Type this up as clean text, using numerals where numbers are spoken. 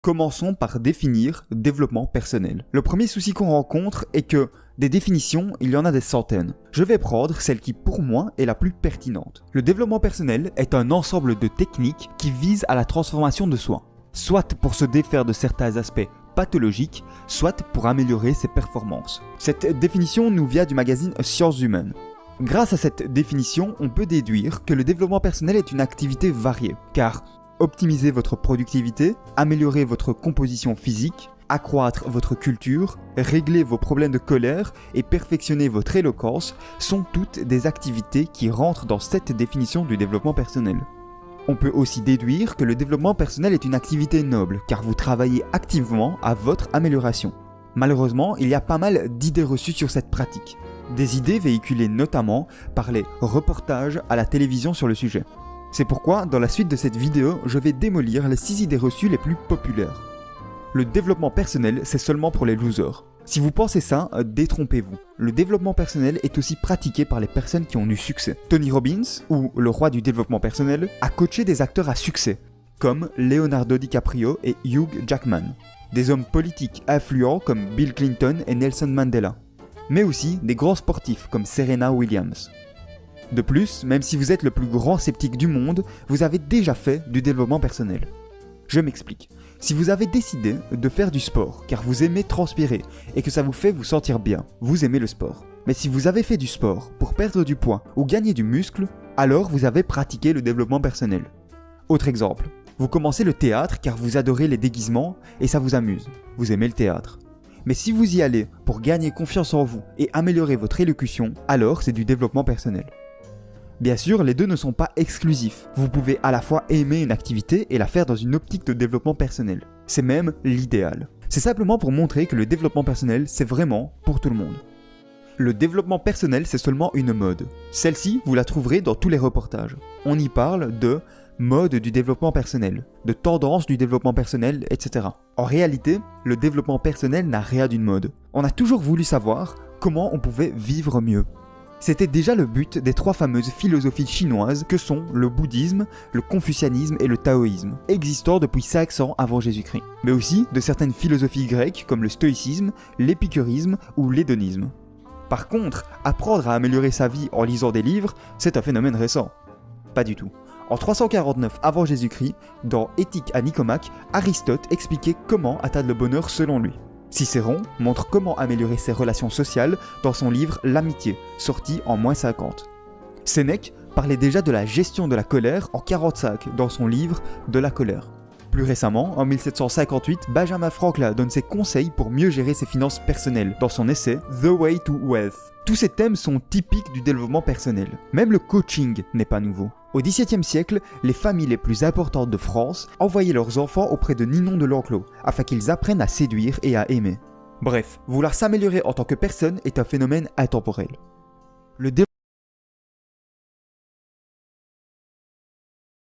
Commençons par définir développement personnel. Le premier souci qu'on rencontre est que des définitions, il y en a des centaines. Je vais prendre celle qui pour moi est la plus pertinente. Le développement personnel est un ensemble de techniques qui visent à la transformation de soi, soit pour se défaire de certains aspects pathologiques, soit pour améliorer ses performances. Cette définition nous vient du magazine Sciences Humaines. Grâce à cette définition, on peut déduire que le développement personnel est une activité variée, car optimiser votre productivité, améliorer votre composition physique, accroître votre culture, régler vos problèmes de colère et perfectionner votre éloquence sont toutes des activités qui rentrent dans cette définition du développement personnel. On peut aussi déduire que le développement personnel est une activité noble, car vous travaillez activement à votre amélioration. Malheureusement, il y a pas mal d'idées reçues sur cette pratique. Des idées véhiculées notamment par les reportages à la télévision sur le sujet. C'est pourquoi, dans la suite de cette vidéo, je vais démolir les 6 idées reçues les plus populaires. Le développement personnel, c'est seulement pour les losers. Si vous pensez ça, détrompez-vous. Le développement personnel est aussi pratiqué par les personnes qui ont eu succès. Tony Robbins, ou le roi du développement personnel, a coaché des acteurs à succès, comme Leonardo DiCaprio et Hugh Jackman. Des hommes politiques influents comme Bill Clinton et Nelson Mandela. Mais aussi des grands sportifs comme Serena Williams. De plus, même si vous êtes le plus grand sceptique du monde, vous avez déjà fait du développement personnel. Je m'explique. Si vous avez décidé de faire du sport, car vous aimez transpirer et que ça vous fait vous sentir bien, vous aimez le sport. Mais si vous avez fait du sport pour perdre du poids ou gagner du muscle, alors vous avez pratiqué le développement personnel. Autre exemple, vous commencez le théâtre car vous adorez les déguisements et ça vous amuse. Vous aimez le théâtre. Mais si vous y allez pour gagner confiance en vous et améliorer votre élocution, alors c'est du développement personnel. Bien sûr, les deux ne sont pas exclusifs. Vous pouvez à la fois aimer une activité et la faire dans une optique de développement personnel. C'est même l'idéal. C'est simplement pour montrer que le développement personnel, c'est vraiment pour tout le monde. Le développement personnel, c'est seulement une mode. Celle-ci, vous la trouverez dans tous les reportages. On y parle de mode du développement personnel, de tendance du développement personnel, etc. En réalité, le développement personnel n'a rien d'une mode. On a toujours voulu savoir comment on pouvait vivre mieux. C'était déjà le but des 3 fameuses philosophies chinoises que sont le bouddhisme, le confucianisme et le taoïsme, existant depuis 500 avant Jésus-Christ. Mais aussi de certaines philosophies grecques comme le stoïcisme, l'épicurisme ou l'hédonisme. Par contre, apprendre à améliorer sa vie en lisant des livres, c'est un phénomène récent. Pas du tout. En 349 avant Jésus-Christ, dans Éthique à Nicomaque, Aristote expliquait comment atteindre le bonheur selon lui. Cicéron montre comment améliorer ses relations sociales dans son livre L'Amitié, sorti en -50. Sénèque parlait déjà de la gestion de la colère en 45 dans son livre De la colère. Plus récemment, en 1758, Benjamin Franklin donne ses conseils pour mieux gérer ses finances personnelles dans son essai The Way to Wealth. Tous ces thèmes sont typiques du développement personnel. Même le coaching n'est pas nouveau. Au XVIIe siècle, les familles les plus importantes de France envoyaient leurs enfants auprès de Ninon de l'Enclos, afin qu'ils apprennent à séduire et à aimer. Bref, vouloir s'améliorer en tant que personne est un phénomène intemporel. Le